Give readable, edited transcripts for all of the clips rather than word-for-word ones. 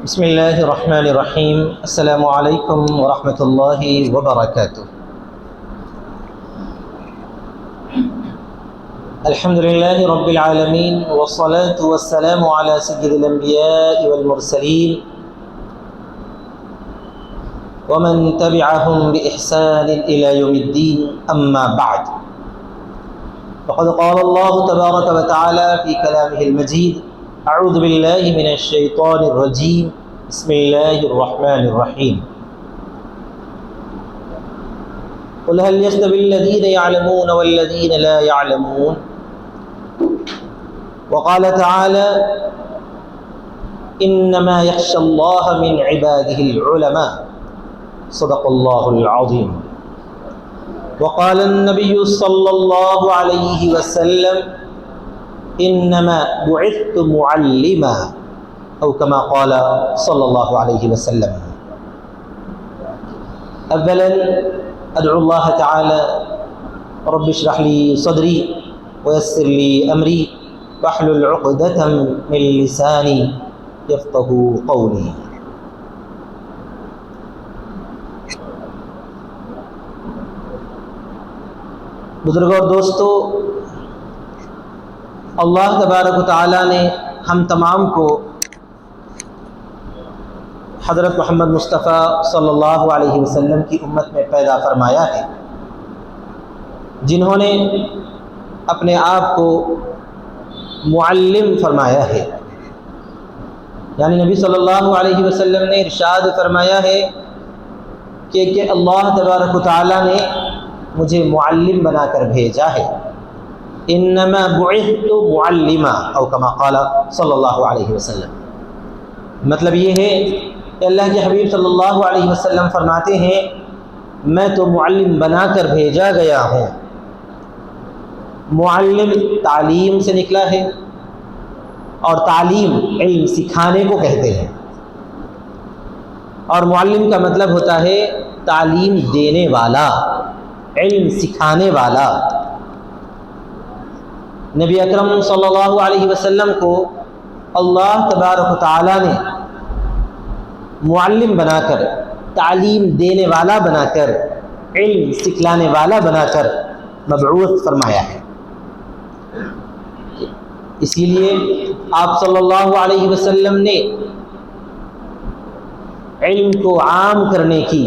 بسم اللہ الرحمن الرحیم۔ السلام علیکم ورحمۃ اللہ وبرکاتہ۔ الحمد للہ رب العالمین والصلاة والسلام علی سید الانبیاء والمرسلین ومن تبعهم بإحسان إلى يوم الدین، اما بعد، فقد قال اللہ تبارک وتعالی فی کلامہ المجید: اعوذ باللہ من الشیطان الرجیم، بسم اللہ الرحمن الرحیم۔ قل هل يستوي الذین يعلمون والذین لا يعلمون، وقال تعالی: انما يخشى اللہ من عباده العلماء، صدق اللہ العظیم۔ وقال النبی صلی اللہ علیہ وسلم: انما بعثت معلما، او كما قال صلی اللہ علیہ وسلم۔ اولا ادعو اللہ تعالی: رب اشرح لی صدری ویسر لی امری واحلل عقدۃ من لسانی یفقہوا قولی۔ بزرگوں اور دوستو، اللہ تبارک و تعالیٰ نے ہم تمام کو حضرت محمد مصطفیٰ صلی اللہ علیہ وسلم کی امت میں پیدا فرمایا ہے، جنہوں نے اپنے آپ کو معلم فرمایا ہے۔ یعنی نبی صلی اللہ علیہ وسلم نے ارشاد فرمایا ہے کہ اللہ تبارک و تعالیٰ نے مجھے معلم بنا کر بھیجا ہے۔ انما بعثت معلما، او کما قال صلی اللہ علیہ وسلم۔ مطلب یہ ہے کہ اللہ کے حبیب صلی اللہ علیہ وسلم فرماتے ہیں میں تو معلم بنا کر بھیجا گیا ہوں۔ معلم تعلیم سے نکلا ہے، اور تعلیم علم سکھانے کو کہتے ہیں، اور معلم کا مطلب ہوتا ہے تعلیم دینے والا، علم سکھانے والا۔ نبی اکرم صلی اللہ علیہ وسلم کو اللہ تبارک و تعالیٰ نے معلم بنا کر، تعلیم دینے والا بنا کر، علم سکھلانے والا بنا کر مبعوث فرمایا ہے۔ اسی لیے آپ صلی اللہ علیہ وسلم نے علم کو عام کرنے کی،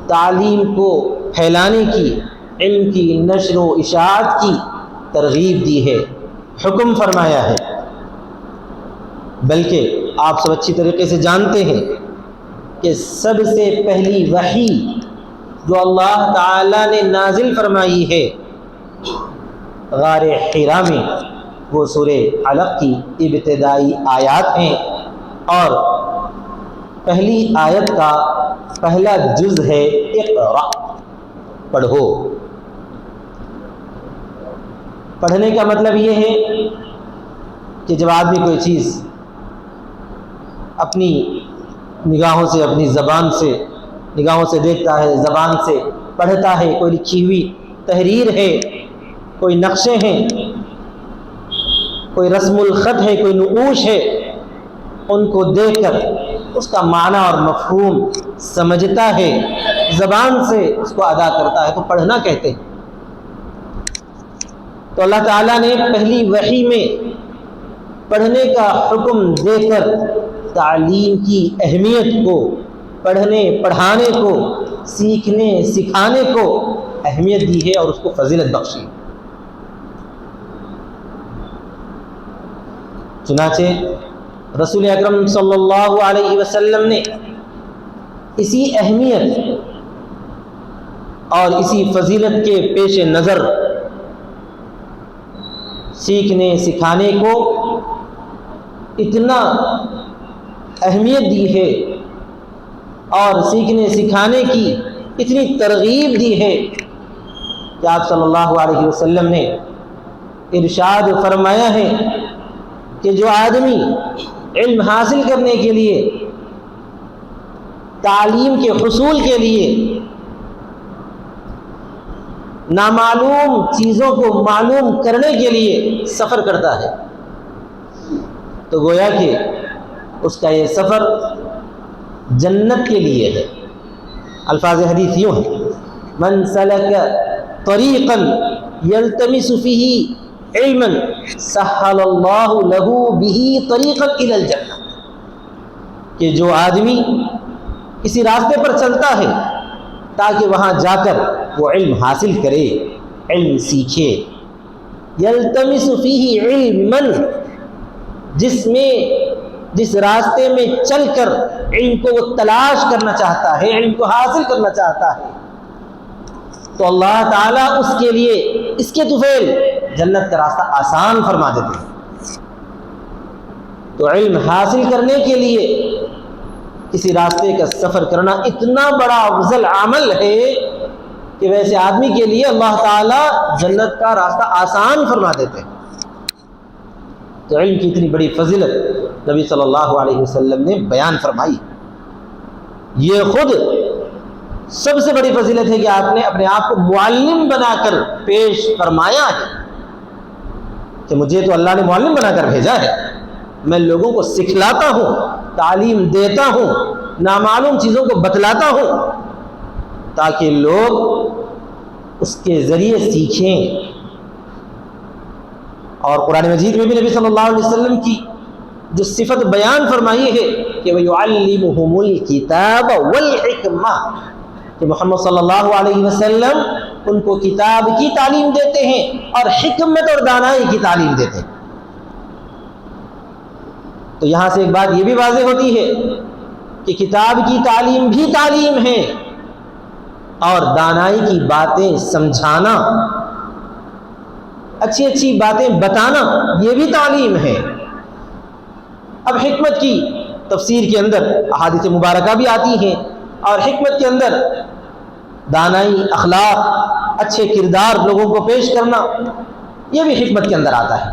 تعلیم کو پھیلانے کی، علم کی نشر و اشاعت کی ترغیب دی ہے، حکم فرمایا ہے۔ بلکہ آپ سب اچھی طریقے سے جانتے ہیں کہ سب سے پہلی وحی جو اللہ تعالیٰ نے نازل فرمائی ہے غار حرا میں، وہ سورہ علق کی ابتدائی آیات ہیں، اور پہلی آیت کا پہلا جز ہے اقرأ، پڑھو۔ پڑھنے کا مطلب یہ ہے کہ جب آدمی کوئی چیز اپنی نگاہوں سے، اپنی زبان سے نگاہوں سے دیکھتا ہے، زبان سے پڑھتا ہے، کوئی لکھی ہوئی تحریر ہے، کوئی نقشے ہیں، کوئی رسم الخط ہے، کوئی نقوش ہے، ان کو دیکھ کر اس کا معنی اور مفہوم سمجھتا ہے، زبان سے اس کو ادا کرتا ہے، تو پڑھنا کہتے ہیں۔ تو اللہ تعالیٰ نے پہلی وحی میں پڑھنے کا حکم دے کر تعلیم کی اہمیت کو، پڑھنے پڑھانے کو، سیکھنے سکھانے کو اہمیت دی ہے اور اس کو فضیلت بخشی۔ چنانچہ رسول اکرم صلی اللہ علیہ وسلم نے اسی اہمیت اور اسی فضیلت کے پیش نظر سیکھنے سکھانے کو اتنا اہمیت دی ہے اور سیکھنے سکھانے کی اتنی ترغیب دی ہے کہ آپ صلی اللہ علیہ وسلم نے ارشاد فرمایا ہے کہ جو آدمی علم حاصل کرنے کے لیے، تعلیم کے حصول کے لیے نامعلوم چیزوں کو معلوم کرنے کے لیے سفر کرتا ہے، تو گویا کہ اس کا یہ سفر جنت کے لیے ہے۔ الفاظ حدیث یوں ہیں: من سلک طریقا یلتمس فیہ علما سہل اللہ لہ بہ طریقا الی الجنہ، کہ جو آدمی کسی راستے پر چلتا ہے تاکہ وہاں جا کر وہ علم حاصل کرے، علم سیکھے، یلتمس فیہ علما، جس راستے میں چل کر علم کو وہ تلاش کرنا چاہتا ہے، علم کو حاصل کرنا چاہتا ہے، تو اللہ تعالیٰ اس کے لیے اس کے طفیل جنت کا راستہ آسان فرما دیتے ہیں۔ تو علم حاصل کرنے کے لیے کسی راستے کا سفر کرنا اتنا بڑا افضل عمل ہے کہ ویسے آدمی کے لیے اللہ تعالیٰ جنت کا راستہ آسان فرما دیتے ہیں۔ تو علم کی اتنی بڑی فضیلت نبی صلی اللہ علیہ وسلم نے بیان فرمائی۔ یہ خود سب سے بڑی فضیلت ہے کہ آپ نے اپنے آپ کو معلم بنا کر پیش فرمایا ہے کہ مجھے تو اللہ نے معلم بنا کر بھیجا ہے، میں لوگوں کو سکھلاتا ہوں، تعلیم دیتا ہوں، نامعلوم چیزوں کو بتلاتا ہوں تاکہ لوگ اس کے ذریعے سیکھیں۔ اور قرآن مجید میں بھی نبی صلی اللہ علیہ وسلم کی جو صفت بیان فرمائی ہے کہ وَيُعَلِّمُهُمُ الْكِتَابَ وَالْحِكْمَةَ، کہ محمد صلی اللہ علیہ وسلم ان کو کتاب کی تعلیم دیتے ہیں اور حکمت اور دانائی کی تعلیم دیتے ہیں۔ تو یہاں سے ایک بات یہ بھی واضح ہوتی ہے کہ کتاب کی تعلیم بھی تعلیم ہے اور دانائی کی باتیں سمجھانا، اچھی اچھی باتیں بتانا، یہ بھی تعلیم ہے۔ اب حکمت کی تفسیر کے اندر احادیث مبارکہ بھی آتی ہیں، اور حکمت کے اندر دانائی، اخلاق، اچھے کردار لوگوں کو پیش کرنا، یہ بھی حکمت کے اندر آتا ہے۔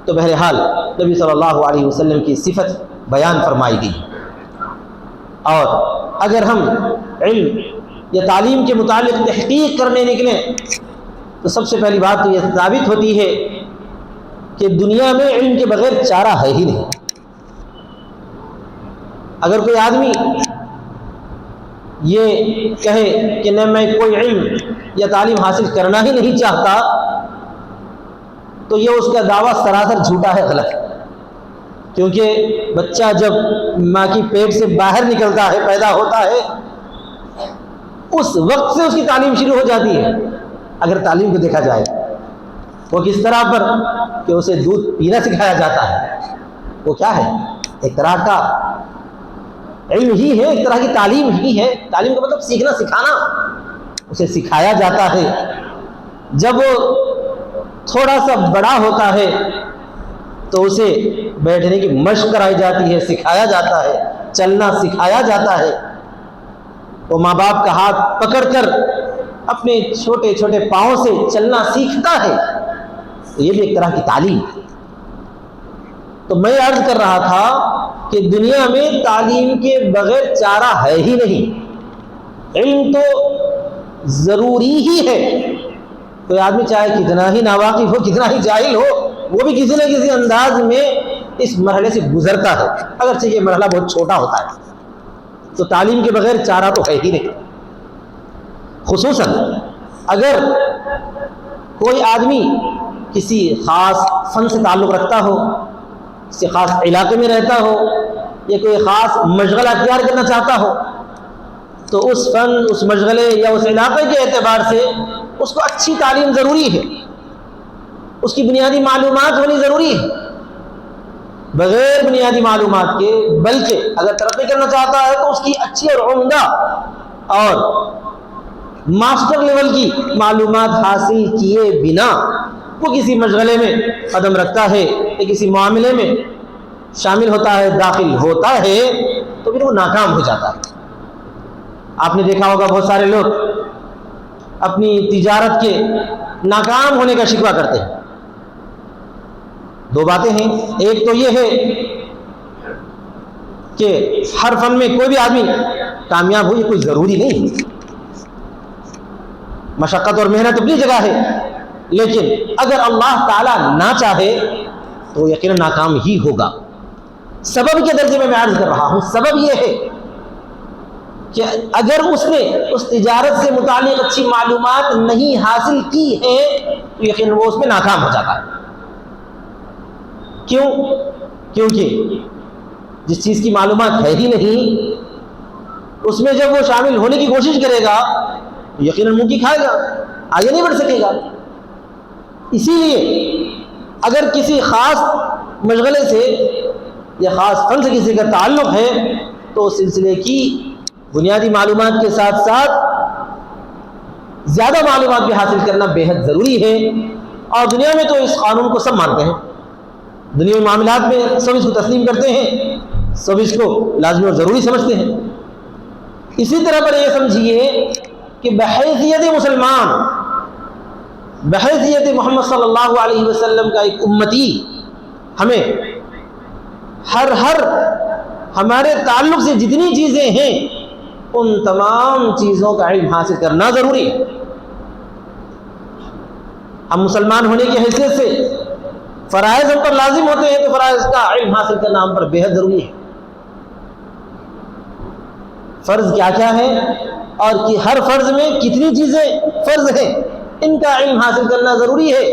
تو بہرحال نبی صلی اللہ علیہ وسلم کی صفت بیان فرمائی گئی، اور اگر ہم علم یا تعلیم کے متعلق تحقیق کرنے نکلیں تو سب سے پہلی بات تو یہ ثابت ہوتی ہے کہ دنیا میں علم کے بغیر چارہ ہے ہی نہیں۔ اگر کوئی آدمی یہ کہے کہ نہ میں کوئی علم یا تعلیم حاصل کرنا ہی نہیں چاہتا، تو یہ اس کا دعویٰ سراسر جھوٹا ہے، غلط ہے۔ کیونکہ بچہ جب ماں کی پیٹ سے باہر نکلتا ہے، پیدا ہوتا ہے، اس وقت سے اس کی تعلیم شروع ہو جاتی ہے۔ اگر تعلیم کو دیکھا جائے وہ کس طرح پر کہ اسے دودھ پینا سکھایا جاتا ہے، وہ کیا ہے؟ ایک طرح کا علم ہی ہے، ایک طرح کی تعلیم ہی ہے۔ تعلیم کا مطلب سیکھنا، سکھانا، اسے سکھایا جاتا ہے۔ جب وہ تھوڑا سا بڑا ہوتا ہے تو اسے بیٹھنے کی مشق کرائی جاتی ہے، سکھایا جاتا ہے، چلنا سکھایا جاتا ہے۔ وہ ماں باپ کا ہاتھ پکڑ کر اپنے چھوٹے چھوٹے پاؤں سے چلنا سیکھتا ہے، تو یہ بھی ایک طرح کی تعلیم ہے۔ تو میں عرض کر رہا تھا کہ دنیا میں تعلیم کے بغیر چارہ ہے ہی نہیں۔ علم تو ضروری ہی ہے۔ کوئی آدمی چاہے کتنا ہی ناواقف ہو، کتنا ہی جاہل ہو، وہ بھی کسی نہ کسی انداز میں اس مرحلے سے گزرتا ہے، اگرچہ یہ مرحلہ بہت چھوٹا ہوتا ہے۔ تو تعلیم کے بغیر چارہ تو ہے ہی نہیں۔ خصوصاً اگر کوئی آدمی کسی خاص فن سے تعلق رکھتا ہو، کسی خاص علاقے میں رہتا ہو، یا کوئی خاص مشغلہ اختیار کرنا چاہتا ہو، تو اس فن، اس مشغلے یا اس علاقے کے اعتبار سے اس کو اچھی تعلیم ضروری ہے، اس کی بنیادی معلومات ہونی ضروری ہے۔ بغیر بنیادی معلومات کے، بلکہ اگر ترقی کرنا چاہتا ہے تو اس کی اچھی اور عمدہ اور ماسٹر لیول کی معلومات حاصل کیے بنا وہ کسی مشغلے میں قدم رکھتا ہے یا کسی معاملے میں شامل ہوتا ہے، داخل ہوتا ہے، تو پھر وہ ناکام ہو جاتا ہے۔ آپ نے دیکھا ہوگا بہت سارے لوگ اپنی تجارت کے ناکام ہونے کا شکوہ کرتے ہیں۔ دو باتیں ہیں، ایک تو یہ ہے کہ ہر فن میں کوئی بھی آدمی کامیاب ہو، یہ کوئی ضروری نہیں ہے۔ مشقت اور محنت اپنی جگہ ہے، لیکن اگر اللہ تعالیٰ نہ چاہے تو یقیناً ناکام ہی ہوگا۔ سبب کے درجے میں عرض کر رہا ہوں. سبب یہ ہے کہ اگر اس نے اس تجارت سے متعلق اچھی معلومات نہیں حاصل کی ہے تو یقیناً وہ اس میں ناکام ہو جاتا ہے. کیوں؟ کیونکہ جس چیز کی معلومات ہے ہی نہیں اس میں جب وہ شامل ہونے کی کوشش کرے گا تو یقیناً منہ کی کھائے گا، آگے نہیں بڑھ سکے گا. اسی لیے اگر کسی خاص مشغلے سے یا خاص فن سے کسی کا تعلق ہے تو اس سلسلے کی بنیادی معلومات کے ساتھ ساتھ زیادہ معلومات بھی حاصل کرنا بے حد ضروری ہے. اور دنیا میں تو اس قانون کو سب مانتے ہیں، دنیا میں معاملات میں سب اس کو تسلیم کرتے ہیں، سب اس کو لازمی اور ضروری سمجھتے ہیں. اسی طرح پر یہ سمجھیے کہ بحیثیت مسلمان، بحیثیت محمد صلی اللہ علیہ وسلم کا ایک امتی، ہمیں ہر ہمارے تعلق سے جتنی چیزیں ہیں ان تمام چیزوں کا علم حاصل کرنا ضروری ہے. ہم مسلمان ہونے کی حیثیت سے فرائض ہم پر لازم ہوتے ہیں تو فرائض کا علم حاصل کرنا ہم پر بے حد ضروری ہے. فرض کیا کیا ہے اور کہ ہر فرض میں کتنی چیزیں فرض ہیں ان کا علم حاصل کرنا ضروری ہے.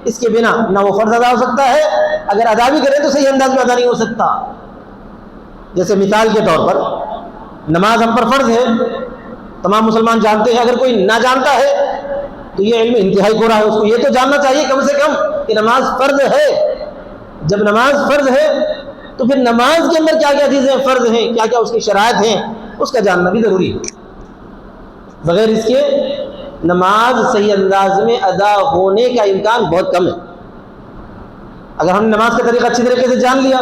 اس کے بنا نہ وہ فرض ادا ہو سکتا ہے، اگر ادا بھی کرے تو صحیح انداز میں ادا نہیں ہو سکتا. جیسے مثال کے طور پر نماز ہم پر فرض ہے، تمام مسلمان جانتے ہیں. اگر کوئی نہ جانتا ہے تو یہ علم انتہائی کوڑا ہے. اس کو یہ تو جاننا چاہیے کم سے کم کہ نماز فرض ہے. جب نماز فرض ہے تو پھر نماز کے اندر کیا کیا چیزیں فرض ہیں، کیا کیا اس کی شرائط ہیں، اس کا جاننا بھی ضروری ہے. بغیر اس کے نماز صحیح انداز میں ادا ہونے کا امکان بہت کم ہے. اگر ہم نے نماز کا طریقہ اچھی طریقے سے جان لیا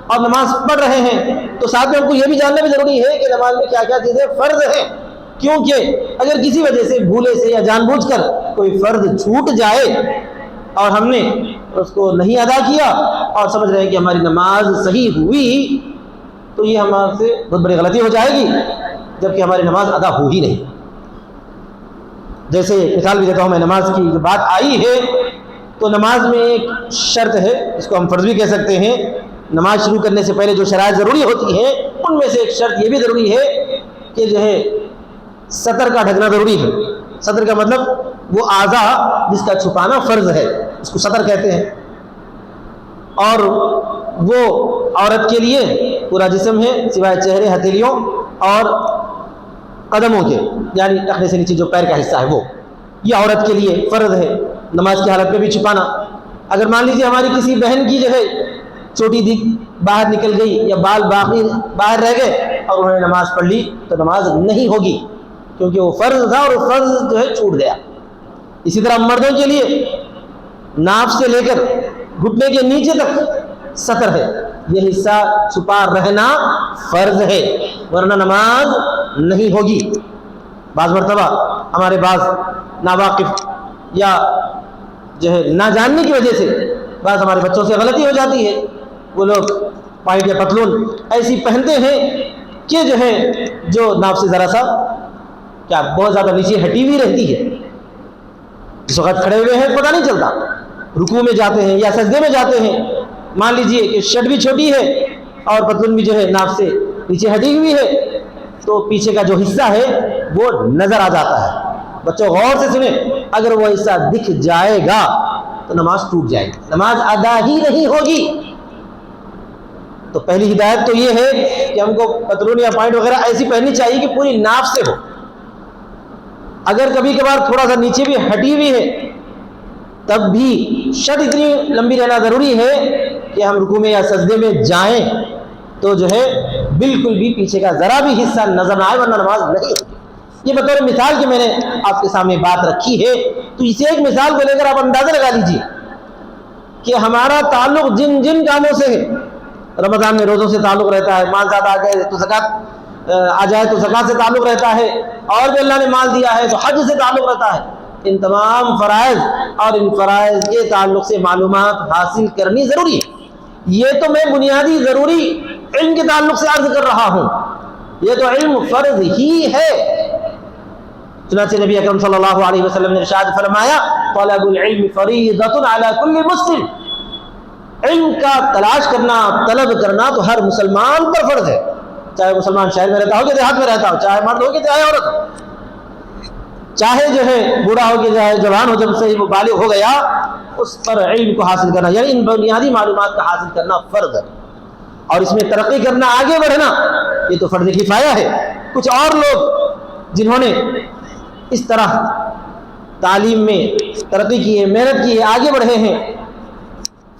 اور نماز پڑھ رہے ہیں تو ساتھ میں ہم کو یہ بھی جاننا بھی ضروری ہے کہ نماز میں کیا کیا چیزیں فرض ہیں. کیونکہ اگر کسی وجہ سے بھولے سے یا جان بوجھ کر کوئی فرض چھوٹ جائے اور ہم نے اس کو نہیں ادا کیا اور سمجھ رہے ہیں کہ ہماری نماز صحیح ہوئی تو یہ ہمارے سے بہت بڑی غلطی ہو جائے گی، جبکہ ہماری نماز ادا ہو ہی نہیں. جیسے مثال بھی دیتا ہوں میں، نماز کی جو بات آئی ہے تو نماز میں ایک شرط ہے، اس کو ہم فرض بھی کہہ سکتے ہیں. نماز شروع کرنے سے پہلے جو شرائط ضروری ہوتی ہیں ان میں سے ایک شرط یہ بھی ضروری ہے کہ جو ہے سطر کا ڈھکنا ضروری ہے. سطر کا مطلب وہ اعضاء جس کا چھپانا فرض ہے اس کو سطر کہتے ہیں. اور وہ عورت کے لیے پورا جسم ہے سوائے چہرے، ہتھیلیوں اور قدموں کے، یعنی ٹخنے سے نیچے جو پیر کا حصہ ہے وہ، یہ عورت کے لیے فرض ہے نماز کی حالت میں بھی چھپانا. اگر مان لیجیے ہماری کسی بہن کی جو ہے چھوٹی دی باہر نکل گئی یا بال باقی باہر رہ گئے اور انہوں نے نماز پڑھ لی تو نماز نہیں ہوگی، کیونکہ وہ فرض تھا اور وہ فرض جو ہے چھوٹ گیا. اسی طرح مردوں کے لیے ناف سے لے کر گھٹنے کے نیچے تک سطر ہے، یہ حصہ چھپا رہنا فرض ہے ورنہ نماز نہیں ہوگی. بعض مرتبہ ہمارے بعض ناواقف یا جو ہے نہ جاننے کی وجہ سے بعض ہمارے بچوں سے غلطی ہو جاتی ہے. وہ لوگ پائٹ یا پتلون ایسی پہنتے ہیں کہ جو ہے جو ناف سے ذرا سا کیا بہت زیادہ نیچے ہٹی ہوئی رہتی ہے. اس وقت کھڑے ہوئے ہیں پتہ نہیں چلتا، رکوع میں جاتے ہیں یا سجدے میں جاتے ہیں، مان لیجئے کہ شرٹ بھی چھوٹی ہے اور پتلون بھی جو ہے ناف سے نیچے ہٹی ہوئی ہے تو پیچھے کا جو حصہ ہے وہ نظر آ جاتا ہے. بچوں غور سے سنیں، اگر وہ حصہ دکھ جائے گا تو نماز ٹوٹ جائے گی، نماز ادا ہی نہیں ہوگی. تو پہلی ہدایت تو یہ ہے کہ ہم کو پتلون یا پائنٹ وغیرہ ایسی پہننی چاہیے کہ پوری ناف سے ہو. اگر کبھی کبھار تھوڑا سا نیچے بھی ہٹی ہوئی ہے تب بھی شرط اتنی لمبی رہنا ضروری ہے کہ ہم رکوع میں یا سجدے میں جائیں تو جو ہے بالکل بھی پیچھے کا ذرا بھی حصہ نظر نہ آئے ورنہ نماز نہیں ہوگی. یہ بطور مثال کہ میں نے آپ کے سامنے بات رکھی ہے. تو اسی ایک مثال کو لے کر آپ اندازہ لگا لیجیے کہ ہمارا تعلق جن جن کاموں سے ہے. رمضان میں روزوں سے تعلق رہتا ہے، مال زیادہ آ گئے تو زکوٰۃ آ جائے تو زکوٰۃ سے تعلق رہتا ہے، اور بھی اللہ نے مال دیا ہے تو حج سے تعلق رہتا ہے. ان تمام فرائض اور ان فرائض کے تعلق سے معلومات حاصل کرنی ضروری ہے. یہ تو میں بنیادی ضروری علم کے تعلق سے عرض کر رہا ہوں، یہ تو علم فرض ہی ہے. چنانچہ نبی اکرم صلی اللہ علیہ وسلم نے ارشاد فرمایا طلب العلم فریضۃ علی کل مسلم، علم کا تلاش کرنا، طلب کرنا تو ہر مسلمان پر فرض ہے، چاہے مسلمان شہر میں رہتا ہو کہ دیہات میں رہتا ہو، چاہے مرد ہو کہ چاہے عورت ہو، چاہے جو ہے بوڑھا ہو کہ چاہے جوان ہو، جب سے وہ بالغ ہو گیا اس پر علم کو حاصل کرنا، یعنی ان بنیادی معلومات کا حاصل کرنا فرض ہے۔ اور اس میں ترقی کرنا، آگے بڑھنا، یہ تو فرض کفایہ ہے۔ کچھ اور لوگ جنہوں نے اس طرح تعلیم میں ترقی کی ہے، محنت کی ہے، آگے بڑھے ہیں،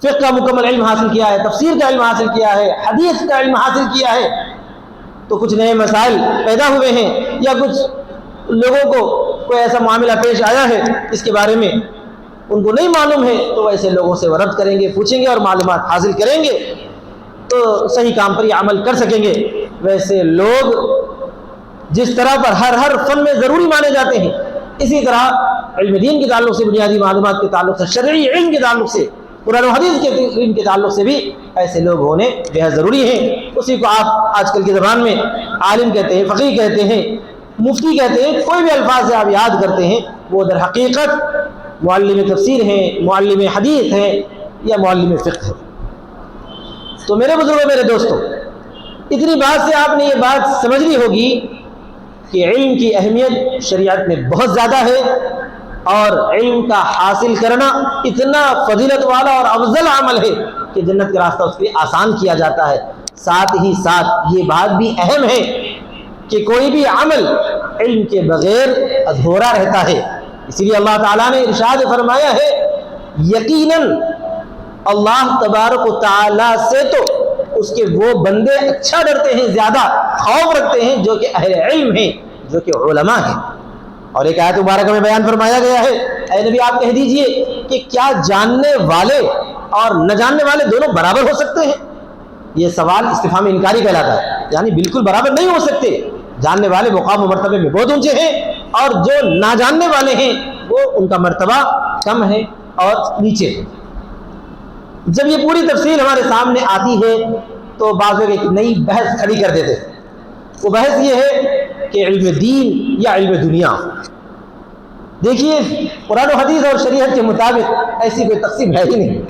فقہ کا مکمل علم حاصل کیا ہے، تفسیر کا علم حاصل کیا ہے، حدیث کا علم حاصل کیا ہے، تو کچھ نئے مسائل پیدا ہوئے ہیں یا کچھ لوگوں کو کوئی ایسا معاملہ پیش آیا ہے اس کے بارے میں ان کو نہیں معلوم ہے، تو ویسے لوگوں سے وہ رد کریں گے، پوچھیں گے اور معلومات حاصل کریں گے تو صحیح کام پر یہ عمل کر سکیں گے۔ ویسے لوگ جس طرح پر ہر فن میں ضروری مانے جاتے ہیں، اسی طرح علم دین کے تعلق سے، بنیادی معلومات کے تعلق سے، شرعی علم کے تعلق سے، قرآن و حدیث کے علم کے تعلق سے بھی ایسے لوگ ہونے بہت ضروری ہیں۔ اسی کو آپ آج کل کی زبان میں عالم کہتے ہیں، فقیہ کہتے ہیں، مفتی کہتے ہیں، کوئی بھی الفاظ سے آپ یاد کرتے ہیں، وہ در حقیقت معلم تفسیر ہیں، معلم حدیث ہیں یا معلم فقہ ہیں۔ تو میرے بزرگوں، میرے دوستوں، اتنی بات سے آپ نے یہ بات سمجھ لی ہوگی کہ علم کی اہمیت شریعت میں بہت زیادہ ہے، اور علم کا حاصل کرنا اتنا فضیلت والا اور افضل عمل ہے کہ جنت کا راستہ اس کے لیے آسان کیا جاتا ہے۔ ساتھ ہی ساتھ یہ بات بھی اہم ہے کہ کوئی بھی عمل علم کے بغیر ادھورا رہتا ہے۔ اسی لیے اللہ تعالیٰ نے ارشاد فرمایا ہے، یقیناً اللہ تبارک و تعالیٰ سے تو اس کے وہ بندے اچھا ڈرتے ہیں، زیادہ خوف رکھتے ہیں جو کہ اہل علم ہیں، جو کہ علماء ہیں۔ اور ایک آیت مبارکہ میں بیان فرمایا گیا ہے، اے نبی آپ کہہ دیجئے کہ کیا جاننے والے اور نہ جاننے والے دونوں برابر ہو سکتے ہیں؟ یہ سوال استفہام انکاری کہلاتا ہے، یعنی بالکل برابر نہیں ہو سکتے۔ جاننے والے مقام و مرتبے میں بہت اونچے ہیں، اور جو نہ جاننے والے ہیں وہ ان کا مرتبہ کم ہے اور نیچے ہے۔ جب یہ پوری تفصیل ہمارے سامنے آتی ہے تو بعض لوگ ایک نئی بحث کھڑی کر دیتے ہیں۔ وہ بحث یہ ہے کہ علم دین یا علم دنیا۔ دیکھیے، قرآن و حدیث اور شریعت کے مطابق ایسی کوئی تقسیم ہے ہی نہیں۔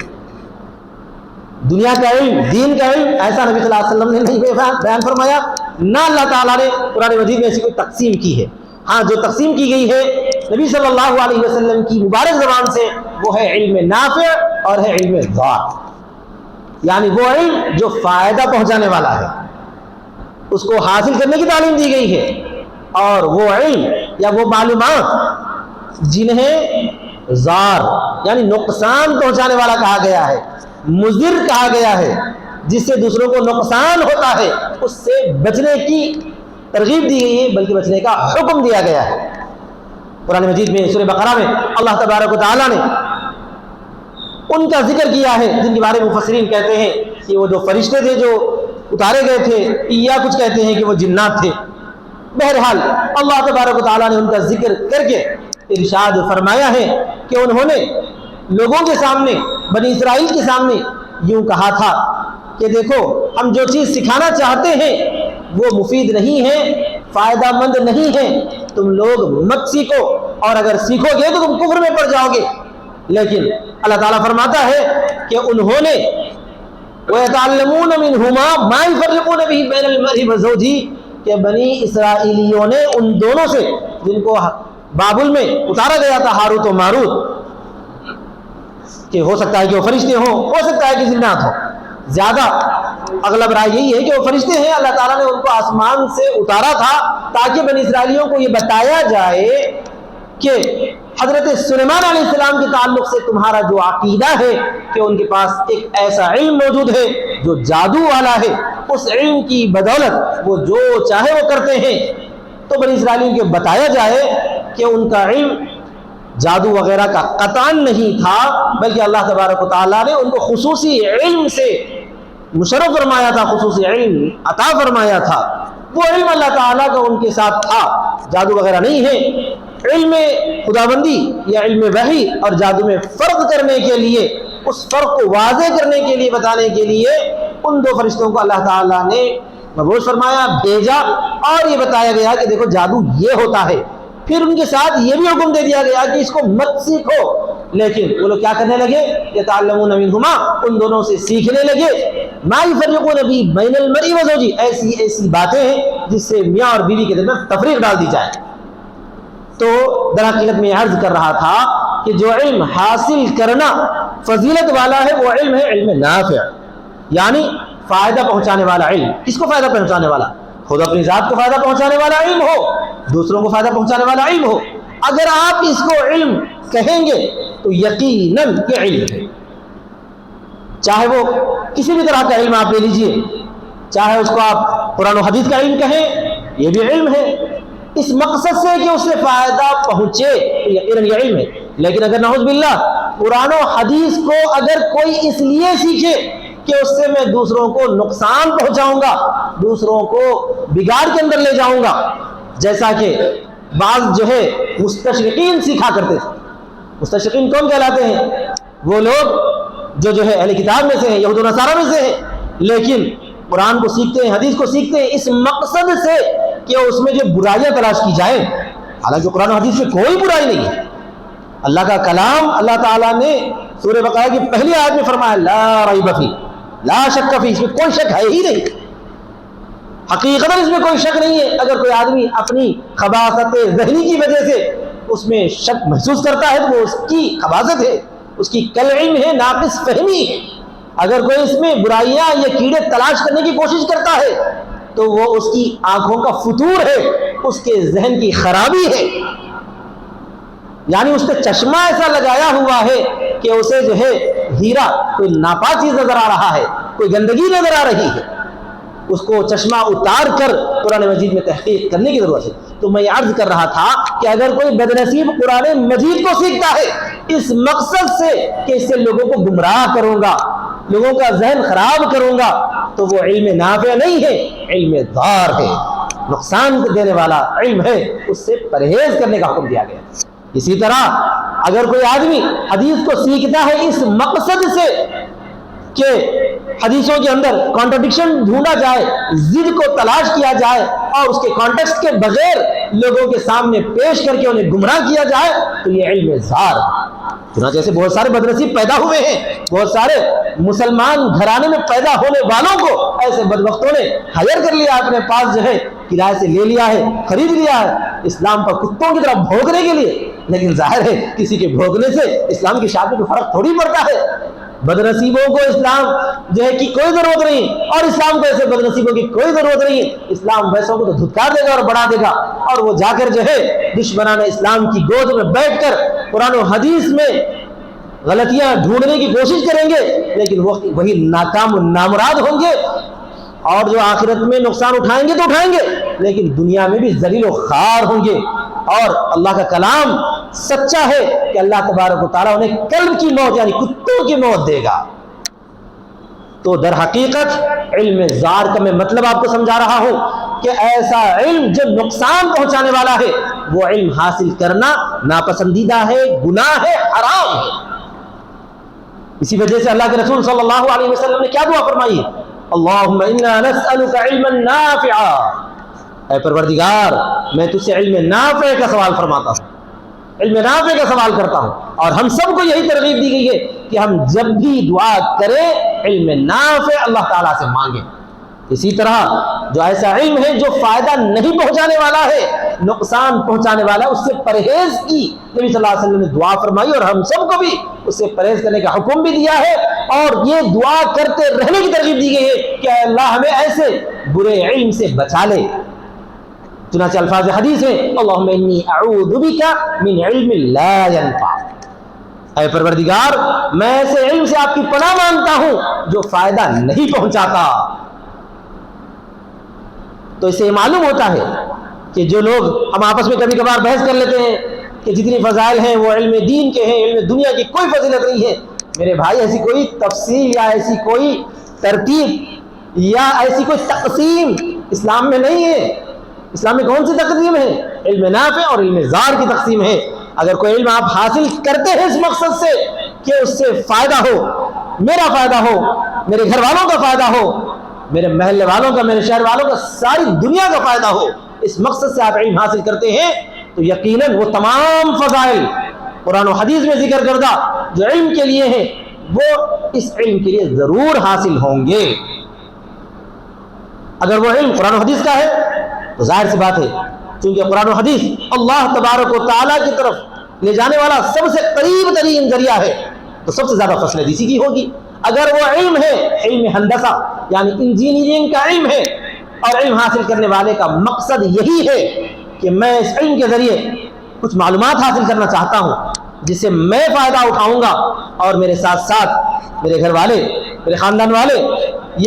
دنیا کا علم، دین کا علم، ایسا نبی صلی اللہ علیہ وسلم نے نہیں بیان فرمایا، نہ اللہ تعالیٰ نے قرآن مجید میں ایسی کوئی تقسیم کی ہے۔ ہاں، جو تقسیم کی گئی ہے نبی صلی اللہ علیہ وسلم کی مبارک زبان سے، وہ ہے علم نافع اور ہے علم ضار، یعنی وہ علم جو فائدہ پہنچانے والا ہے، اس کو حاصل کرنے کی تعلیم دی گئی ہے، اور وہ علم یا وہ معلومات جنہیں ضار یعنی نقصان پہنچانے والا کہا گیا ہے، مضر کہا گیا ہے، جس سے دوسروں کو نقصان ہوتا ہے، اس سے بچنے کی ترغیب دی گئی ہے، بلکہ بچنے کا حکم دیا گیا ہے۔ قرآن مجید میں سورہ بقرہ میں اللہ تبارک و تعالیٰ نے ان کا ذکر کیا ہے جن کے بارے میں مفسرین کہتے ہیں کہ وہ جو فرشتے تھے جو اتارے گئے تھے، یا کچھ کہتے ہیں کہ وہ جنات تھے۔ بہرحال اللہ تبارک و تعالیٰ نے ان کا ذکر کر کے ارشاد فرمایا ہے کہ انہوں نے لوگوں کے سامنے، بنی اسرائیل کے سامنے یوں کہا تھا کہ دیکھو، ہم جو چیز سکھانا چاہتے ہیں وہ مفید نہیں ہے، فائدہ مند نہیں ہے، تم لوگ مت سیکھو، اور اگر سیکھو گے تو تم کفر میں پڑ جاؤ گے۔ لیکن اللہ تعالیٰ فرماتا ہے کہ انہوں نے وَيَتَعَلَّمُونَ مِنْهُمَا مَا يُفَرِّقُونَ بِهِ بَيْنَ الْمَرْءِ وَزَوْجِهِ، کہ بنی اسرائیلیوں نے ان دونوں سے جن کو بابل میں اتارا گیا تھا، ہاروت و ماروت، کہ ہو سکتا ہے کہ وہ فرشتے ہوں، ہو سکتا ہے کہ جنات ہوں، زیادہ اغلب رائے یہی ہے کہ وہ فرشتے ہیں۔ اللہ تعالیٰ نے ان کو آسمان سے اتارا تھا تاکہ بنی اسرائیلیوں کو یہ بتایا جائے کہ حضرت سلیمان علیہ السلام کے تعلق سے تمہارا جو عقیدہ ہے کہ ان کے پاس ایک ایسا علم موجود ہے جو جادو والا ہے، اس علم کی بدولت وہ جو چاہے وہ کرتے ہیں، تو بنی اسرائیلیوں کو بتایا جائے کہ ان کا علم جادو وغیرہ کا قطعاً نہیں تھا، بلکہ اللہ تبارک و تعالیٰ نے ان کو خصوصی علم سے مشرف فرمایا تھا، خصوصی علم عطا فرمایا تھا۔ وہ علم اللہ تعالیٰ کا ان کے ساتھ تھا، جادو وغیرہ نہیں ہے۔ علم خداوندی یا علم وحی اور جادو میں فرق کرنے کے لیے، اس فرق کو واضح کرنے کے لیے، بتانے کے لیے ان دو فرشتوں کو اللہ تعالیٰ نے مبعوث فرمایا، بھیجا، اور یہ بتایا گیا کہ دیکھو جادو یہ ہوتا ہے۔ پھر ان کے ساتھ یہ بھی حکم دے دیا گیا کہ اس کو مت سیکھو، لیکن وہ لوگ کیا کرنے لگے؟ یتعلمون منہما، ان دونوں سے سیکھنے لگے، ما یفرقون بہ بین المرء وزوجہ، ایسی باتیں ہیں جس سے میاں اور بیوی کے درمیان تفریق ڈال دی جائے۔ تو در حقیقت میں عرض کر رہا تھا کہ جو علم حاصل کرنا فضیلت والا ہے وہ علم ہے علم نافع، یعنی فائدہ پہنچانے والا علم۔ کس کو فائدہ پہنچانے والا؟ خود اپنی ذات کو فائدہ پہنچانے والا علم ہو، دوسروں کو فائدہ پہنچانے والا علم ہو۔ اگر آپ اس کو علم کہیں گے تو یقیناً یہ علم ہے، چاہے وہ کسی بھی طرح کا علم آپ لے لیجئے، چاہے اس کو آپ قرآن و حدیث کا علم کہیں، یہ بھی علم ہے، اس مقصد سے کہ اس سے فائدہ پہنچے تو یقیناً یہ علم ہے۔ لیکن اگر نعوذ باللہ قرآن و حدیث کو اگر کوئی اس لیے سیکھے کہ اس سے میں دوسروں کو نقصان پہنچاؤں گا، دوسروں کو بگاڑ کے اندر لے جاؤں گا، جیسا کہ بعض جو ہے مستشرقین سیکھا کرتے تھے۔ مستشرقین کون کہلاتے ہیں؟ وہ لوگ جو ہے اہل کتاب میں سے ہیں، یہود و نصارہ میں سے ہیں، لیکن قرآن کو سیکھتے ہیں، حدیث کو سیکھتے ہیں اس مقصد سے کہ اس میں جو برائیاں تلاش کی جائیں، حالانکہ قرآن و حدیث میں کوئی برائی نہیں ہے۔ اللہ کا کلام اللہ تعالیٰ نے سورہ بقرہ کی پہلی آیت میں فرمایا لا ریب فیہ، لا شک فیہ، اس میں کوئی شک ہے ہی نہیں، حقیقتاً اس میں کوئی شک نہیں ہے۔ اگر کوئی آدمی اپنی خباثت ذہنی کی وجہ سے اس میں شک محسوس کرتا ہے تو وہ اس کی خباثت ہے، اس کی کل علم ہے، ناقص فہمی ہے۔ اگر کوئی اس میں برائیاں یا کیڑے تلاش کرنے کی کوشش کرتا ہے تو وہ اس کی آنکھوں کا فتور ہے، اس کے ذہن کی خرابی ہے، یعنی اس نے چشمہ ایسا لگایا ہوا ہے کہ اسے جو ہے ہیرا کوئی ناپاک چیز نظر آ رہا ہے، کوئی گندگی نظر آ رہی ہے، اس کو چشمہ اتار کر قرآن مجید میں تحقیق کرنے کی ضرورت ہے۔ تو میں یہ عرض کر رہا تھا کہ اگر کوئی بدنصیب قرآن مجید کو سیکھتا ہے اس مقصد سے کہ اس سے لوگوں کو گمراہ کروں گا، لوگوں کا ذہن خراب کروں گا، تو وہ علم نافع نہیں ہے، علم ضار ہے، نقصان دینے والا علم ہے، اس سے پرہیز کرنے کا حکم دیا گیا۔ اسی طرح اگر کوئی آدمی حدیث کو سیکھتا ہے اس مقصد سے کہ حدیثوں کے اندر کانٹرڈکشن ڈھونڈا جائے، ضد کو تلاش کیا جائے اور اس کے کانٹیکسٹ کے بغیر لوگوں کے سامنے پیش کر کے انہیں گمراہ کیا جائے، تو یہ علم زار ہے۔ چنانچہ جیسے بہت سارے بدنصیب پیدا ہوئے ہیں، بہت سارے مسلمان گھرانے میں پیدا ہونے والوں کو ایسے بدبختوں نے ہائر کر لیا، اپنے پاس جو ہے کرایہ سے لے لیا ہے، خرید لیا ہے اسلام پر کتوں کی طرح بھونکنے کے لیے، لیکن ظاہر ہے کسی کے بھونکنے سے اسلام کی شادی میں فرق تھوڑی پڑتا ہے۔ بدنصیبوں کو اسلام جو ہے کی کوئی ضرورت نہیں، اور اسلام کو ایسے بدنصیبوں کی کوئی ضرورت نہیں ہے۔ اسلام ویسوں کو تو دھتکار دے گا اور بڑھا دے گا، اور وہ جا کر جو ہے دشمنان اسلام کی گود میں بیٹھ کر قرآن و حدیث میں غلطیاں ڈھونڈنے کی کوشش کریں گے، لیکن وہی ناکام و نامراد ہوں گے، اور جو آخرت میں نقصان اٹھائیں گے تو اٹھائیں گے، لیکن دنیا میں بھی ذلیل و خوار ہوں گے۔ اور اللہ کا کلام سچا ہے کہ اللہ تبارک و تعالیٰ انہیں کلب کی موت یعنی کتوں کی موت دے گا۔ تو در حقیقت علم زار کا میں مطلب آپ کو سمجھا رہا ہوں کہ ایسا علم جو نقصان پہنچانے والا ہے وہ علم حاصل کرنا ناپسندیدہ ہے، گناہ ہے، حرام ہے۔ اسی وجہ سے اللہ کے رسول صلی اللہ علیہ وسلم نے کیا دعا فرمائی؟ اللہم انا نسألک علما نافعا، اے پروردگار میں تجھ سے علم نافع کا سوال فرماتا ہوں، علم نافع کا سوال کرتا ہوں، اور ہم سب کو یہی ترغیب دی گئی ہے کہ ہم جب بھی دعا کریں علم نافع اللہ تعالیٰ سے مانگیں۔ اسی طرح جو ایسا علم ہے جو فائدہ نہیں پہنچانے والا ہے، نقصان پہنچانے والا ہے، اس سے پرہیز کی نبی صلی اللہ علیہ وسلم نے دعا فرمائی، اور ہم سب کو بھی اس سے پرہیز کرنے کا حکم بھی دیا ہے، اور یہ دعا کرتے رہنے کی ترغیب دی گئی ہے کہ اے اللہ ہمیں ایسے برے علم سے بچا لے۔ چنانچہ الفاظ حدیث ہے اللہم انی اعوذ بک من علم لا ینفع، اے پروردگار میں ایسے علم سے آپ کی پناہ مانگتا ہوں جو فائدہ نہیں پہنچاتا۔ تو اس سے یہ معلوم ہوتا ہے کہ جو لوگ ہم آپس میں کبھی کبھار بحث کر لیتے ہیں کہ جتنی فضائل ہیں وہ علم دین کے ہیں، علم دنیا کی کوئی فضیلت نہیں ہے، میرے بھائی ایسی کوئی تفصیل یا ایسی کوئی ترتیب یا ایسی کوئی تقسیم اسلام میں نہیں ہے۔ اسلام میں کون سی تقسیم ہے؟ علم نافع اور علم زار کی تقسیم ہے۔ اگر کوئی علم آپ حاصل کرتے ہیں اس مقصد سے کہ اس سے فائدہ ہو، میرا فائدہ ہو، میرے گھر والوں کا فائدہ ہو، میرے محلے والوں کا، میرے شہر والوں کا، ساری دنیا کا فائدہ ہو، اس مقصد سے آپ علم حاصل کرتے ہیں تو یقیناً وہ تمام فضائل قرآن و حدیث میں ذکر کردہ جو علم کے لیے ہیں وہ اس علم کے لیے ضرور حاصل ہوں گے۔ اگر وہ علم قرآن و حدیث کا ہے تو ظاہر سی بات ہے، چونکہ قرآن و حدیث اللہ تبارک و تعالیٰ کی طرف لے جانے والا سب سے قریب ترین ذریعہ ہے، تو سب سے زیادہ فصل اسی کی ہوگی۔ اگر وہ علم ہے علم ہندسہ یعنی انجینئرنگ کا علم ہے، اور علم حاصل کرنے والے کا مقصد یہی ہے کہ میں اس علم کے ذریعے کچھ معلومات حاصل کرنا چاہتا ہوں جس سے میں فائدہ اٹھاؤں گا، اور میرے ساتھ ساتھ میرے گھر والے، میرے خاندان والے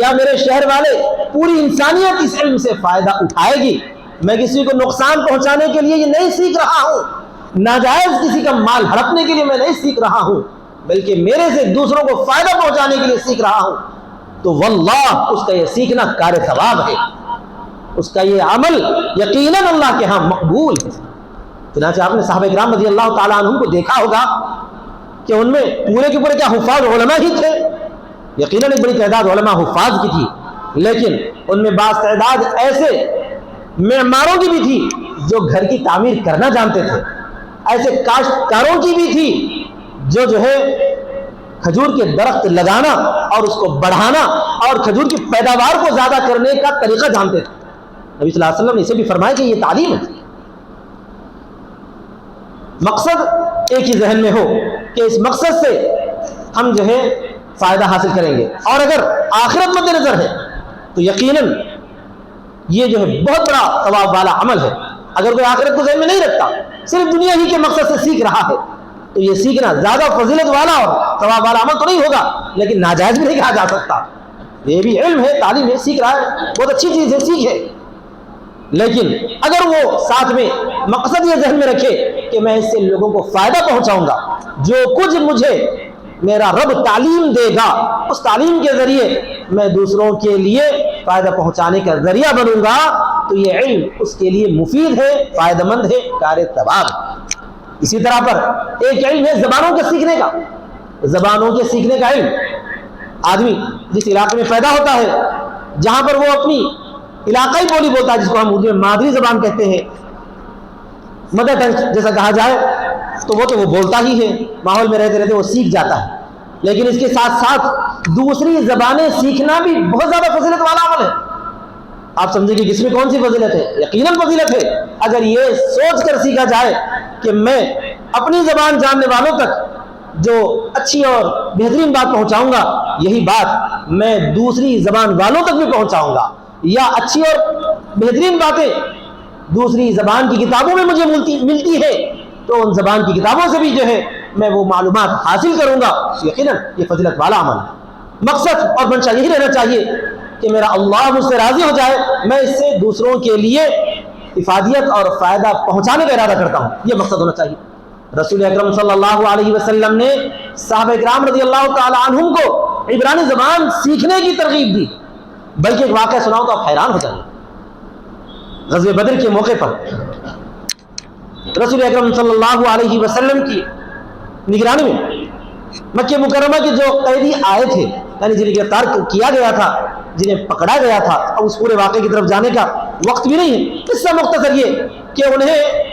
یا میرے شہر والے، پوری انسانیت اس علم سے فائدہ اٹھائے گی۔ میں کسی کو نقصان پہنچانے کے لیے یہ نہیں سیکھ رہا ہوں، ناجائز کسی کا مال ہڑپنے کے لیے میں نہیں سیکھ رہا ہوں، بلکہ میرے سے دوسروں کو فائدہ پہنچانے کے لیے سیکھ رہا ہوں، تو واللہ اس کا یہ سیکھنا کار ثواب ہے، اس کا یہ عمل یقیناً اللہ کے ہاں مقبول ہے۔ چنانچہ آپ نے صحابہ کرام رضی اللہ تعالیٰ عنہم کو دیکھا ہوگا کہ ان میں پورے کے پورے کیا حفاظ علماء ہی تھے، یقیناً ایک بڑی تعداد علماء حفاظ کی تھی، لیکن ان میں بعض تعداد ایسے معماروں کی بھی تھی جو گھر کی تعمیر کرنا جانتے تھے، ایسے کاشتکاروں کی بھی تھی جو ہے کھجور کے درخت لگانا اور اس کو بڑھانا اور کھجور کی پیداوار کو زیادہ کرنے کا طریقہ جانتے تھے۔ نبی صلی اللہ علیہ وسلم نے اسے بھی فرمایا کہ یہ تعلیم ہے۔ مقصد ایک ہی ذہن میں ہو کہ اس مقصد سے ہم جو ہے فائدہ حاصل کریں گے، اور اگر آخرت مد نظر ہے تو یقیناً یہ جو ہے بہت بڑا ثواب والا عمل ہے۔ اگر کوئی آخرت کو ذہن میں نہیں رکھتا، صرف دنیا ہی کے مقصد سے سیکھ رہا ہے، تو یہ سیکھنا زیادہ فضیلت والا اور ثواب والا عمل تو نہیں ہوگا، لیکن ناجائز بھی نہیں کہا جا سکتا۔ یہ بھی علم ہے، تعلیم ہے، سیکھ رہا ہے، بہت اچھی چیز ہے، سیکھ ہے، لیکن اگر وہ ساتھ میں مقصد یہ ذہن میں رکھے کہ میں اس سے لوگوں کو فائدہ پہنچاؤں گا، جو کچھ مجھے میرا رب تعلیم دے گا اس تعلیم کے ذریعے میں دوسروں کے لیے فائدہ پہنچانے کا ذریعہ بنوں گا، تو یہ علم اس کے لیے مفید ہے، فائدہ مند ہے، کار ثواب۔ اسی طرح پر ایک علم ہے زبانوں کے سیکھنے کا، زبانوں کے سیکھنے کا علم۔ آدمی جس علاقے میں پیدا ہوتا ہے، جہاں پر وہ اپنی علاقائی بولی بولتا ہے، جس کو ہم اردو میں مادری زبان کہتے ہیں، مدر ٹنگ جیسا کہا جائے، تو وہ بولتا ہی ہے، ماحول میں رہتے رہتے وہ سیکھ جاتا ہے۔ لیکن اس کے ساتھ ساتھ دوسری زبانیں سیکھنا بھی بہت زیادہ فضیلت والا عمل ہے۔ آپ سمجھیں کہ کس میں کون سی فضیلت ہے؟ یقیناً فضیلت ہے۔ اگر یہ سوچ کر سیکھا جائے کہ میں اپنی زبان جاننے والوں تک جو اچھی اور بہترین بات پہنچاؤں گا، یہی بات میں دوسری زبان والوں تک بھی پہنچاؤں گا، یا اچھی اور بہترین باتیں دوسری زبان کی کتابوں میں مجھے ملتی ہے تو ان زبان کی کتابوں سے بھی جو ہے میں وہ معلومات حاصل کروں گا، یقیناً یہ فضیلت والا عمل ہے۔ مقصد اور منشا یہی رہنا چاہیے کہ میرا اللہ مجھ سے راضی ہو جائے، میں اس سے دوسروں کے لیے افادیت اور فائدہ پہنچانے کا ارادہ کرتا ہوں، یہ مقصد ہونا چاہیے۔ رسول اکرم صلی اللہ علیہ وسلم نے صحابہ کرام رضی اللہ تعالی عنہم کو عبرانی زبان سیکھنے کی ترغیب دی، بلکہ ایک واقعہ سناؤں تو آپ حیران ہو جائیں گے۔ غزوہ بدر کے موقع پر رسول اکرم صلی اللہ علیہ وسلم کی نگرانی میں مکہ مکرمہ کے جو قیدی آئے تھے، یعنی جنہیں گرفتار کیا گیا تھا، جنہیں پکڑا گیا تھا، اب اس پورے واقعے کی طرف جانے کا وقت بھی نہیں ہے، اس سے مختصر یہ کہ انہیں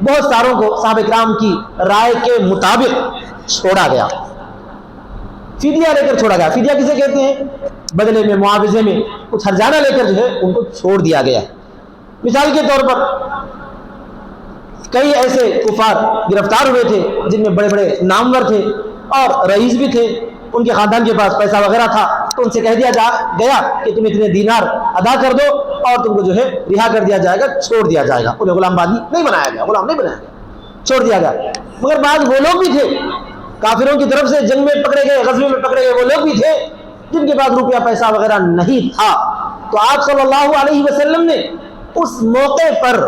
بہت ساروں کو صحابہ کرام کی رائے کے مطابق چھوڑا گیا، فدیہ لے کر چھوڑا گیا۔ فدیہ کسے کہتے ہیں؟ بدلے میں، معاوضے میں کچھ ہرجانہ لے کر جو ہے ان کو چھوڑ دیا گیا۔ مثال کے طور پر کئی ایسے کفار گرفتار ہوئے تھے جن میں بڑے بڑے نامور تھے اور رئیس بھی تھے، ان کے خاندان کے پاس پیسہ وغیرہ تھا، تو ان سے کہہ دیا گیا کہ تم اتنے دینار ادا کر دو اور تم کو جو ہے رہا کر دیا جائے گا، چھوڑ دیا جائے گا۔ انہیں غلام بازی نہیں بنایا گیا، غلام نہیں بنایا گیا، چھوڑ دیا گیا۔ مگر بعض وہ لوگ بھی تھے کافروں کی طرف سے جنگ میں پکڑے گئے، غزوے میں پکڑے گئے، وہ لوگ بھی تھے جن کے پاس روپیہ پیسہ وغیرہ نہیں تھا، تو آپ صلی اللہ علیہ وسلم نے اس موقع پر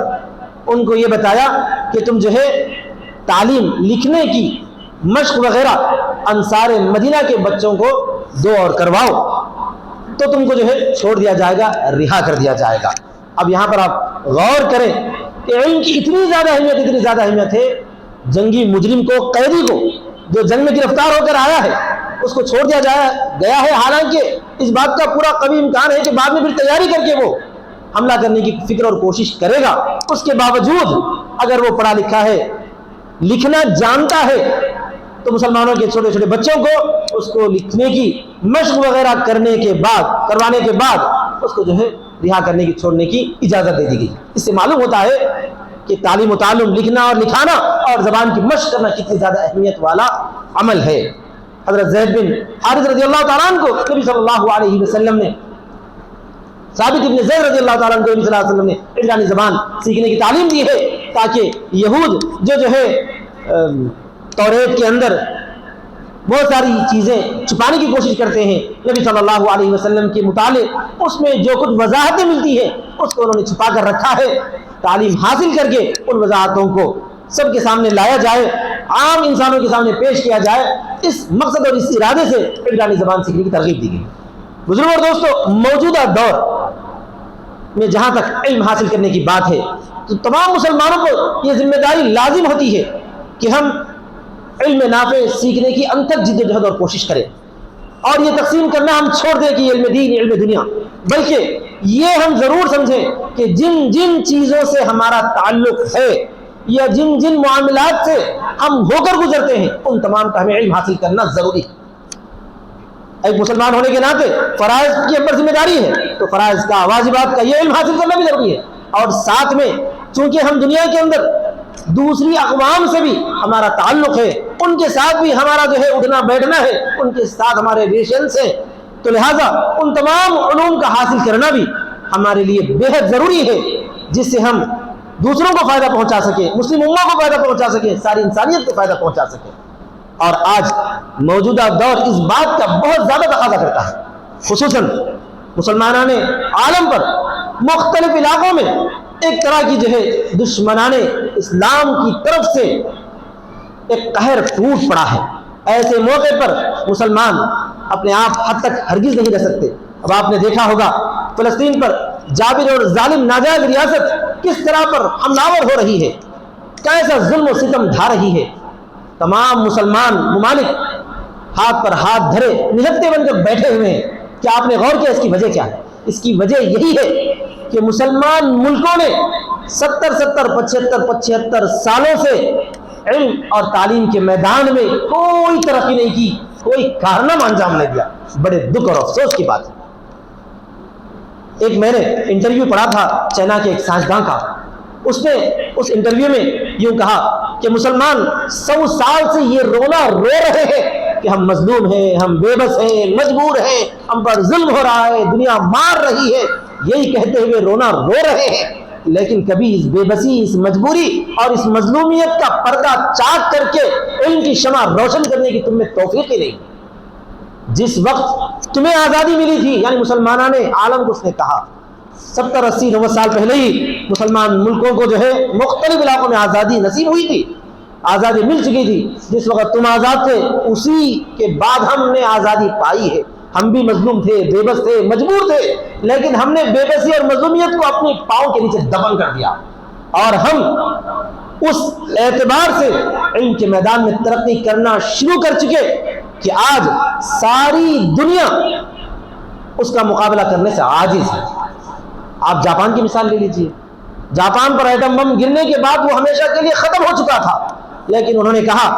ان کو یہ بتایا کہ تم جو ہے تعلیم لکھنے کی مشق وغیرہ انصار مدینہ کے بچوں کو دو اور کرواؤ، تو تم کو جو ہے چھوڑ دیا جائے گا، رہا کر دیا جائے گا۔ اب یہاں پر آپ غور کریں کہ علم کی اتنی زیادہ اہمیت ہے، جنگی مجرم کو، قیدی کو جو جنگ میں گرفتار ہو کر آیا ہے، اس کو چھوڑ دیا گیا ہے، حالانکہ اس بات کا پورا قوی امکان ہے کہ بعد میں پھر تیاری کر کے وہ حملہ کرنے کی فکر اور کوشش کرے گا۔ اس کے باوجود اگر وہ پڑھا لکھا ہے لکھنا جانتا ہے تو مسلمانوں کے چھوٹے چھوٹے بچوں کو اس کو لکھنے کی مشق وغیرہ کروانے کے بعد اس کو جو ہے رہا کرنے کی چھوڑنے کی اجازت دے دی گئی۔ اس سے معلوم ہوتا ہے کہ تعلیم و تعلم، لکھنا اور لکھانا اور زبان کی مشق کرنا کتنی زیادہ اہمیت والا عمل ہے۔ حضرت زید بن حارث رضی اللہ تعالیٰ عنہ کو نبی صلی اللہ علیہ وسلم نے، ثابت ابن زید رضی اللہ تعالیٰ عنہ کو نبی صلی اللہ علیہ وسلم نے عبرانی زبان سیکھنے کی تعلیم دی ہے، تاکہ یہود جو ہے توریت کے اندر بہت ساری چیزیں چھپانے کی کوشش کرتے ہیں، نبی صلی اللہ علیہ وسلم کے متعلق اس میں جو کچھ وضاحتیں ملتی ہیں اس کو انہوں نے چھپا کر رکھا ہے۔ تعلیم حاصل کر کے ان وضاحتوں کو سب کے سامنے لایا جائے، عام انسانوں کے سامنے پیش کیا جائے، اس مقصد اور اس ارادے سے عبرانی زبان سیکھنے کی ترغیب دی گئی۔ بزرگوں اور دوستوں، موجودہ دور میں جہاں تک علم حاصل کرنے کی بات ہے تو تمام مسلمانوں کو یہ ذمہ داری لازم ہوتی ہے کہ ہم علم نافع سیکھنے کی انتھک جدوجہد اور کوشش کریں، اور یہ تقسیم کرنا ہم چھوڑ دیں کہ یہ علم دین علم دنیا، بلکہ یہ ہم ضرور سمجھیں کہ جن جن چیزوں سے ہمارا تعلق ہے یا جن جن معاملات سے ہم ہو کر گزرتے ہیں ان تمام کا ہمیں علم حاصل کرنا ضروری ہے۔ ایک مسلمان ہونے کے ناطے فرائض کی ہم پر ذمہ داری ہے، تو فرائض کا، واجبات کا یہ علم حاصل کرنا بھی ضروری ہے، اور ساتھ میں چونکہ ہم دنیا کے اندر دوسری اقوام سے بھی ہمارا تعلق ہے، ان کے ساتھ بھی ہمارا جو ہے اٹھنا بیٹھنا ہے، ان کے ساتھ ہمارے ریلیشنز ہیں، تو لہٰذا ان تمام علوم کا حاصل کرنا بھی ہمارے لیے بے حد ضروری ہے، جس سے ہم دوسروں کو فائدہ پہنچا سکیں، مسلم امہ کو فائدہ پہنچا سکیں، ساری انسانیت کو فائدہ پہنچا سکیں۔ اور آج موجودہ دور اس بات کا بہت زیادہ تقاضا کرتا ہے، خصوصاً مسلمانان عالم پر مختلف علاقوں میں ایک طرح کی جو ہے دشمنان اسلام کی طرف سے ایک قہر ٹوٹ پڑا ہے۔ ایسے موقع پر مسلمان اپنے آپ حد تک ہرگز نہیں رہ سکتے۔ اب آپ نے دیکھا ہوگا فلسطین پر جابر اور ظالم ناجائز ریاست کس طرح پر حملہ ہو رہی ہے، کیسا ظلم و ستم ڈھا رہی ہے۔ تمام مسلمان ممالک ہاتھ پر ہاتھ دھرے نہتے بن کر بیٹھے ہوئے ہیں۔ کیا آپ نے غور کیا اس کی وجہ کیا ہے؟ اس کی وجہ یہی ہے کہ مسلمان ملکوں نے 75 سالوں سے علم اور تعلیم کے میدان میں کوئی ترقی نہیں کی، کوئی کارنامہ انجام نہیں دیا۔ بڑے دکھ اور افسوس کی بات ہے۔ ایک میں نے انٹرویو پڑھا تھا چائنا کے ایک سائنسداں کا، اس نے اس انٹرویو میں یوں کہا کہ مسلمان 100 سال سے یہ رونا رو رہے ہیں کہ ہم مظلوم ہیں، ہم بے بس ہیں، مجبور ہیں، ہم پر ظلم ہو رہا ہے، دنیا مار رہی ہے، یہی کہتے ہوئے رونا رو رہے ہیں، لیکن کبھی اس بے بسی، اس مجبوری اور اس مظلومیت کا پردہ چاک کر کے علم کی شمع روشن کرنے کی تم میں توفیق ہی نہیں۔ جس وقت تمہیں آزادی ملی تھی، یعنی مسلمانان عالم کو اس نے کہا 70 80 90 سال پہلے ہی مسلمان ملکوں کو جو ہے مختلف علاقوں میں آزادی نصیب ہوئی تھی، آزادی مل چکی تھی۔ جس وقت تم آزاد تھے اسی کے بعد ہم نے آزادی پائی ہے۔ ہم بھی مظلوم تھے، بے بس تھے، مجبور تھے، لیکن ہم نے بے بسی اور مظلومیت کو اپنے پاؤں کے نیچے دفن کر دیا، اور ہم اس اعتبار سے علم کے میدان میں ترقی کرنا شروع کر چکے کہ آج ساری دنیا اس کا مقابلہ کرنے سے عاجز ہے۔ آپ جاپان کی مثال لے لیجئے، جاپان پر ایٹم بم گرنے کے بعد وہ ہمیشہ کے لیے ختم ہو چکا تھا، لیکن انہوں نے کہا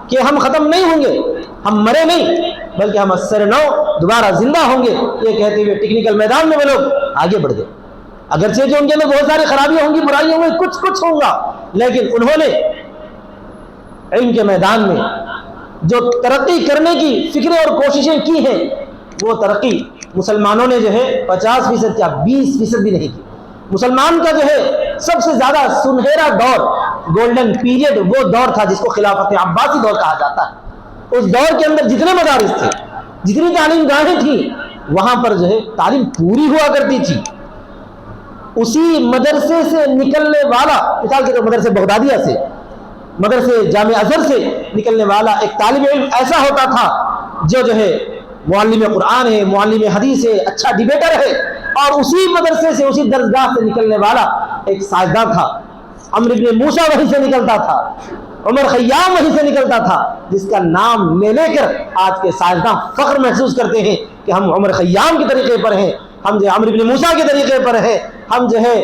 کہ ہم ختم نہیں ہوں گے، ہم مرے نہیں، بلکہ ہم اثر نو دوبارہ زندہ ہوں گے۔ یہ کہتے ہوئے ٹیکنیکل میدان میں وہ لوگ آگے بڑھ گئے، اگرچہ جو ان کے اندر بہت ساری خرابیاں ہوں گی، برائیاں ہوں گی، کچھ ہوگا، لیکن انہوں نے علم کے میدان میں جو ترقی کرنے کی فکریں اور کوششیں کی ہیں، وہ ترقی مسلمانوں نے جو ہے 50% یا 20% بھی نہیں کی۔ مسلمان کا جو ہے سب سے زیادہ سنہرا دور، گولڈن پیریڈ، وہ دور تھا جس کو خلافت عباسی دور کہا جاتا ہے۔ اس دور کے اندر جتنے مدارس تھے، جتنی تعلیم گاہیں تھیں، وہاں پر جو ہے تعلیم پوری ہوا کرتی تھی۔ اسی مدرسے سے نکلنے والا، مثال کے طور مدرسے بغدادیہ سے، مدرسے جامع ازہر سے نکلنے والا ایک طالب علم ایسا ہوتا تھا جو ہے معلم قرآن ہے، معلم حدیث ہے، اچھا ڈیبیٹر ہے، اور اسی مدرسے سے، اسی درسگاہ سے نکلنے والا ایک سائنسداں تھا۔ عمرو بن موسیٰ وہیں سے نکلتا تھا، عمر خیام وہیں سے نکلتا تھا، جس کا نام لے کر آج کے سائنسداں فخر محسوس کرتے ہیں کہ ہم عمر خیام کے طریقے پر ہیں، ہم جو عمرو بن موسیٰ کے طریقے پر ہیں، ہم جو ہے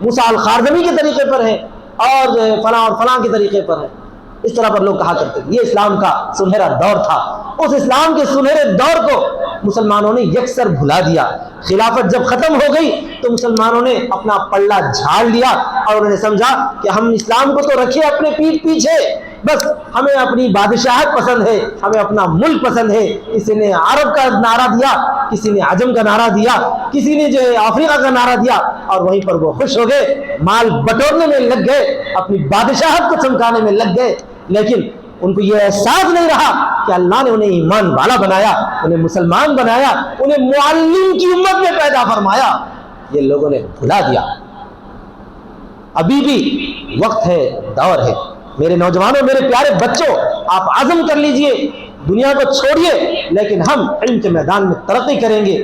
موسیٰ الخارزمی کے طریقے پر ہیں، اور جو ہے فلاں اور فلاں کے طریقے پر ہیں۔ اس طرح پر لوگ کہا کرتے تھے. یہ اسلام کا سنہرا دور تھا. اس اسلام کے سنہرے دور کو مسلمانوں نے یکسر بھلا دیا. خلافت جب ختم ہو گئی تو مسلمانوں نے اپنا پلڑا جھاڑ لیا اور انہوں نے سمجھا کہ ہم اسلام کو تو رکھے اپنے پیٹھ پیچھے, بس ہمیں اپنی بادشاہت پسند ہے, ہمیں اپنا ملک پسند ہے. کسی نے عرب کا نعرہ دیا, کسی نے عجم کا نعرہ دیا, کسی نے جو ہے افریقہ کا نعرہ دیا, اور وہیں پر وہ خوش ہو گئے, مال بٹورنے میں لگ گئے, اپنی بادشاہت کو چمکانے میں لگ گئے. لیکن ان کو یہ احساس نہیں رہا کہ اللہ نے انہیں ایمان والا بنایا, انہیں مسلمان بنایا, انہیں معلم کی امت میں پیدا فرمایا. یہ لوگوں نے بھلا دیا. ابھی بھی وقت ہے, دور ہے. میرے نوجوانوں, میرے پیارے بچوں, آپ عزم کر لیجئے, دنیا کو چھوڑیے, لیکن ہم علم کے میدان میں ترقی کریں گے.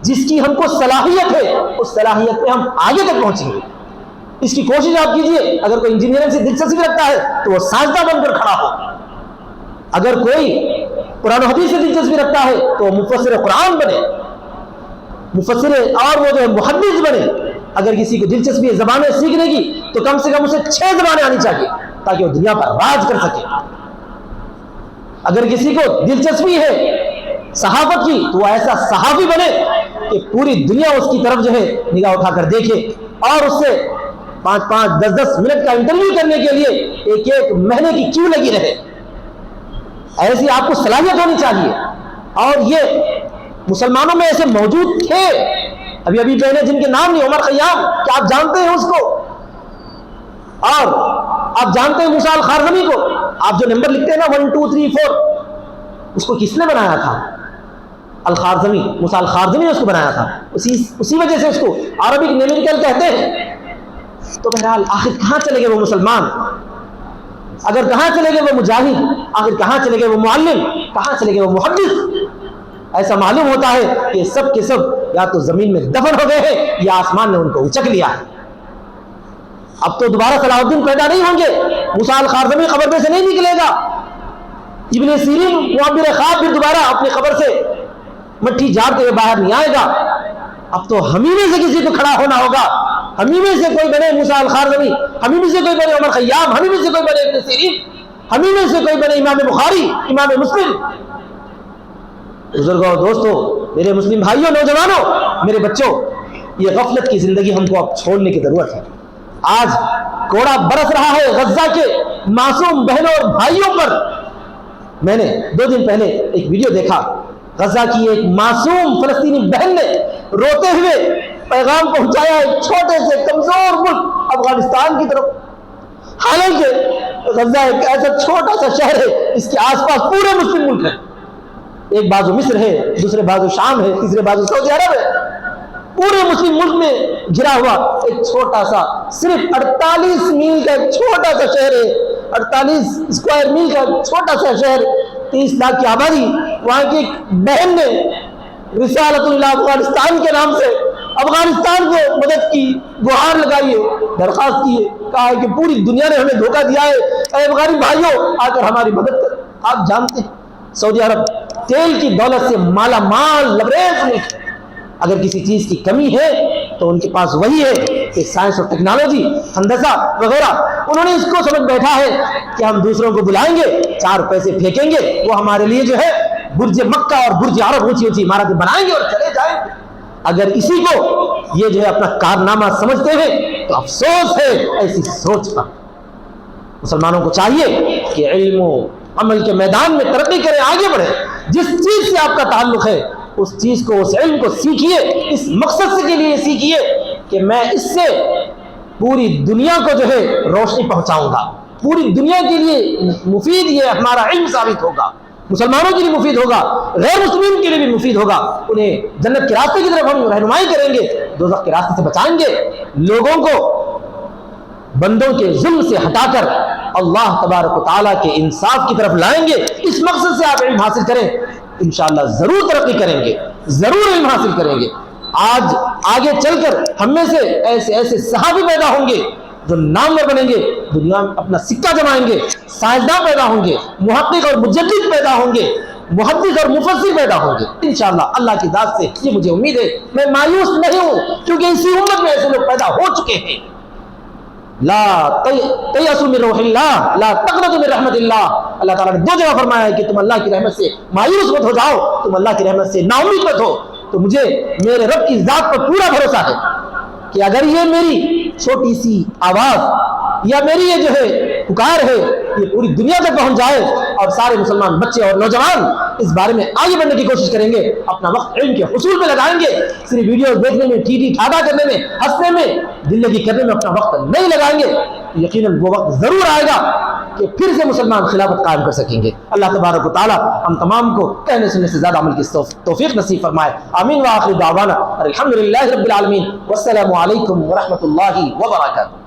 جس کی ہم کو صلاحیت ہے, اس صلاحیت میں ہم آگے تک پہنچیں گے. اس کی کوشش آپ کیجئے. اگر کوئی انجینئرنگ سے دلچسپی رکھتا ہے تو وہ سائنسداں بن کر کھڑا ہو. اگر کوئی قرآن و حدیث سے دلچسپی رکھتا ہے تو وہ مفسر قرآن بنے, مفسر اور وہ جو ہے محدث بنے. اگر کسی کو دلچسپی ہے زبانیں سیکھنے کی تو کم سے کم اسے 6 زبانیں آنی چاہیے تاکہ وہ دنیا پر راج کر سکے. اگر کسی کو دلچسپی ہے صحافت کی تو وہ ایسا صحافی بنے کہ پوری دنیا اس کی طرف جو ہے نگاہ اٹھا کر دیکھے, اور اس سے 5-5, 10-10 منٹ کا انٹرویو کرنے کے لیے 1-1 مہینے کی کیوں لگی رہے. ایسی آپ کو صلاحیت ہونی چاہیے. اور یہ مسلمانوں میں ایسے موجود تھے, ابھی پہلے جن کے نام نہیں, عمر خیام, کیا آپ جانتے ہیں اس کو؟ اور آپ جانتے ہیں موسیٰ الخارزمی کو؟ آپ جو نمبر لکھتے ہیں نا 1 2 3 4, اس کو کس نے بنایا تھا؟ الخارزمی, موسیٰ الخارزمی نے اس کو بنایا تھا. اسی وجہ سے اس کو عربک نیمیریکل کہتے ہیں. تو بہرحال آخر کہاں چلے گئے وہ مسلمان؟ اگر کہاں چلے گئے وہ مجاہد؟ آخر کہاں چلے گئے وہ معلم؟ کہاں چلے گئے وہ محدث؟ ایسا معلوم ہوتا ہے کہ سب کے سب یا تو زمین میں دفن ہو گئے ہیں یا آسمان نے ان کو اچک لیا ہے. اب تو دوبارہ صلاح الدین پیدا نہیں ہوں گے, موسیٰ الخارزمی قبر میں سے نہیں نکلے گا, ابن سیرین معبر خواب بھی دوبارہ اپنی قبر سے مٹھی جھاڑتے ہوئے باہر نہیں آئے گا. اب تو ہم ہی میں سے کسی کو کھڑا ہونا ہوگا. ہم ہی میں سے کوئی بنے موسیٰ الخارزمی, ہم ہی میں سے کوئی بنے عمر خیام, ہم ہی میں سے کوئی بنے ابن سیرین, ہم ہی میں سے کوئی بنے امام بخاری, امام مسلم. بزرگوں, دوستوں, میرے مسلم بھائیوں, نوجوانوں, میرے بچوں, یہ غفلت کی زندگی ہم کو اب چھوڑنے کی ضرورت ہے. آج کوڑا برس رہا ہے غزہ کے معصوم بہنوں اور بھائیوں پر. میں نے 2 دن پہلے ایک ویڈیو دیکھا, غزہ کی ایک معصوم فلسطینی بہن نے روتے ہوئے پیغام پہنچایا ایک چھوٹے سے کمزور ملک افغانستان کی طرف. حالانکہ غزہ ایک ایسا چھوٹا سا شہر ہے, اس کے آس پاس پورے مسلم ملک ہیں. ایک بازو مصر ہے, دوسرے بازو شام ہے, تیسرے بازو سعودی عرب ہے. پورے مسلم ملک میں گھرا ہوا ایک چھوٹا سا, صرف 48 میل کا ایک چھوٹا سا شہر ہے, 48 اسکوائر میل کا چھوٹا سا شہر, 30 لاکھ کی آبادی. وہاں کی ایک بہن نے رسالۃ اللہ افغانستان کے نام سے افغانستان کو مدد کی گہار لگائی ہے, درخواست کی ہے, کہا ہے کہ پوری دنیا نے ہمیں دھوکہ دیا ہے, اے افغانی بھائیوں آ کر ہماری مدد کر. آپ جانتے ہیں سعودی عرب تیل کی دولت سے مالا مال لبریز ملک ہے. اگر کسی چیز کی کمی ہے تو ان کے پاس وہی ہے کہ سائنس اور ٹیکنالوجی, ہندسہ وغیرہ. انہوں نے اس کو سمجھ بیٹھا ہے کہ ہم دوسروں کو بلائیں گے, 4 پیسے پھینکیں گے, وہ ہمارے لیے جو ہے برج مکہ اور برج عرب اونچی اونچی عمارتیں بنائیں گے اور چلے جائیں گے. اگر اسی کو یہ جو ہے اپنا کارنامہ سمجھتے ہیں تو افسوس ہے ایسی سوچ پر. مسلمانوں کو چاہیے کہ علم و عمل کے میدان میں ترقی کریں, آگے بڑھیں. جس چیز سے آپ کا تعلق ہے اس چیز کو, اس علم کو سیکھیے, اس مقصد سے کے لیے سیکھیے کہ میں اس سے پوری دنیا کو جو ہے روشنی پہنچاؤں گا. پوری دنیا کے لیے مفید یہ ہمارا علم ثابت ہوگا, مسلمانوں کے لیے مفید ہوگا, غیر مسلمین کے لیے بھی مفید ہوگا. انہیں جنت کے راستے کی طرف ہم رہنمائی کریں گے, دوزخ کے راستے سے بچائیں گے, لوگوں کو بندوں کے ظلم سے ہٹا کر اللہ تبارک و تعالیٰ کے انصاف کی طرف لائیں گے. اس مقصد سے آپ علم حاصل کریں, انشاءاللہ ضرور ترقی کریں گے, ضرور علم حاصل کریں گے. آج آگے چل کر ہم میں سے ایسے ایسے صحابی پیدا ہوں گے جو نامور بنیں گے, دنیا میں اپنا سکہ جمائیں گے. سائنسداں پیدا ہوں گے, محقق اور مجدد پیدا ہوں گے, محدث اور مفسر پیدا ہوں گے انشاءاللہ اللہ کی ذات سے. یہ مجھے امید ہے. میں مایوس نہیں ہوں کیونکہ اسی امت میں ایسے لوگ پیدا ہو چکے ہیں. لا تیأسوا من روح اللہ لا تقنطوا من رحمت اللہ. اللہ تعالیٰ نے دو جگہ فرمایا ہے کہ تم اللہ کی رحمت سے مایوس مت ہو جاؤ, تم اللہ کی رحمت سے نا امید مت ہو. تو مجھے میرے رب کی ذات پر پورا بھروسہ ہے کہ اگر یہ میری چھوٹی سی آواز یا میری یہ جو ہے پکار ہے یہ پوری دنیا تک پہنچ جائے اور سارے مسلمان بچے اور نوجوان اس بارے میں آگے بڑھنے کی کوشش کریں گے, اپنا وقت علم کے حصول میں لگائیں گے, صرف ویڈیوز دیکھنے میں, ٹی ٹی ٹھاٹا کرنے میں, ہنسنے میں, دل لگی کرنے میں اپنا وقت نہیں لگائیں گے, یقیناً وہ وقت ضرور آئے گا کہ پھر سے مسلمان خلافت قائم کر سکیں گے. اللہ تبارک و تعالی ہم تمام کو کہنے سننے سے زیادہ عمل کی توفیق نصیب فرمائے. آمین وآخر دعوانا الحمدللہ رب العالمین. والسلام علیکم ورحمۃ اللہ وبرکاتہ.